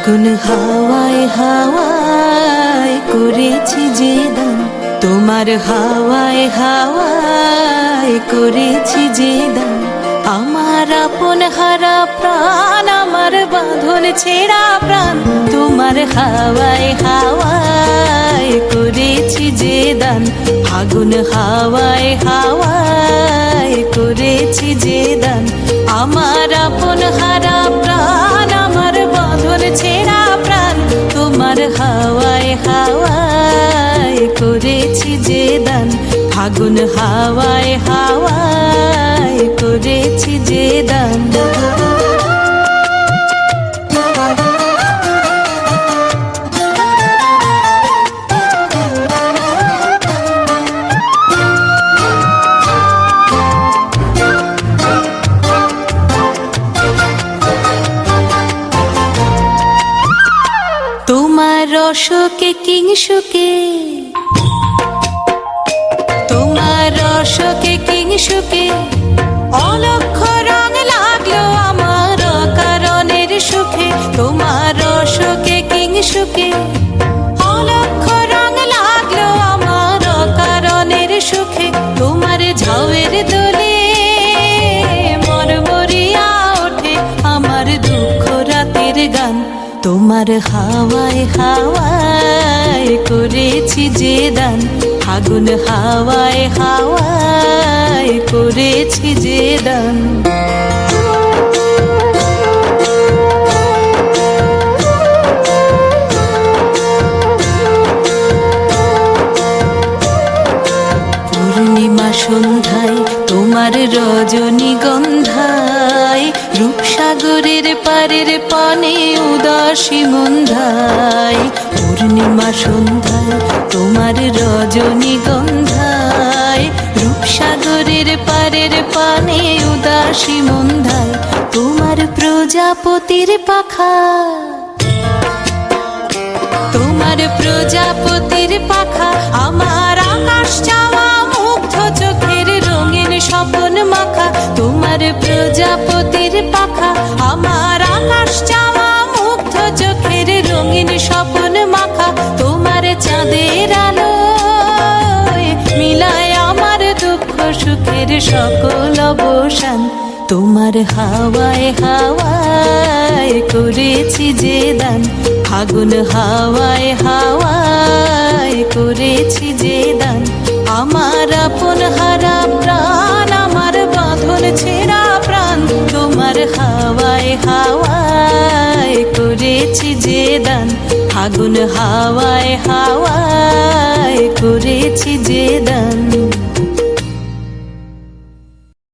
ফাগুন হাওয়ায় হাওয়ায় করেছি যে দান, তোমার হাওয়ায় হাওয়ায় করেছি যে দান। আমার আপন হারা প্রাণ, আমার বাঁধন ছেঁড়া প্রাণ, তোমার হাওয়ায় হাওয়ায় করেছি যে দান। ফাগুন হাওয়ায় হাওয়ায় করেছি যে দান। আমার আপন হারা প্রাণ, আমার বাঁধন ছেঁড়া প্রাণ, তোমার হাওয়ায় হাওয়ায় করেছি যে দান। ফাগুন হাওয়ায় হাওয়ায় করেছি যে দান। তোমার রসকে কিংসুকে, তোমার রসকে কিংসুকে অলক্ষ রং লাগলো আমার কারণের সুখে। তোমার রসকে কিংসুকে অলক্ষ রং লাগলো আমার কারণের সুখে। তোমার ঝাউয়ের দোলে মরমরিয়া ওঠে আমার দুঃখ রাতের গান। তোমার হাওয়ায় হাওয়ায় করেছি যে দান। ফাগুন হাওয়ায় হাওয়ায় করেছি যে দান। পূর্ণিমা সন্ধ্যায় তোমার রজনীগন্ধায়, রূপসাগরের পারের পানে উদাসী মন্ধায়। পূর্ণিমা সন্ধ্যায় তোমার রজনীগন্ধায়, রূপসাগরের পারের পানে উদাসী মন্ধায়। তোমার প্রজাপতির পাখা, তোমার প্রজাপতির পাখা আমার আকাশ চাওয়া মুগ্ধ চোখের রঙিন স্বপন মাখা। তোমার প্রজাপতির পাখা আমার আকাশ চাওয়া মুগ্ধ চোখের রঙিন স্বপন মাখা। তোমার চাঁদের আলো মিলায় আমার দুঃখ সুখের সকল অবসান। তোমার হাওয়ায় হাওয়ায় করেছি যে দান। ফাগুন হাওয়ায় হাওয়ায় করেছি যে দান। আমার আপন হারা প্রাণ, আমার বাঁধন ছেঁড়া প্রাণ, তোমার হাওয়ায় হাওয়ায় করেছি যে দান। ফাগুন হাওয়ায় হাওয়ায় করেছি যে দান।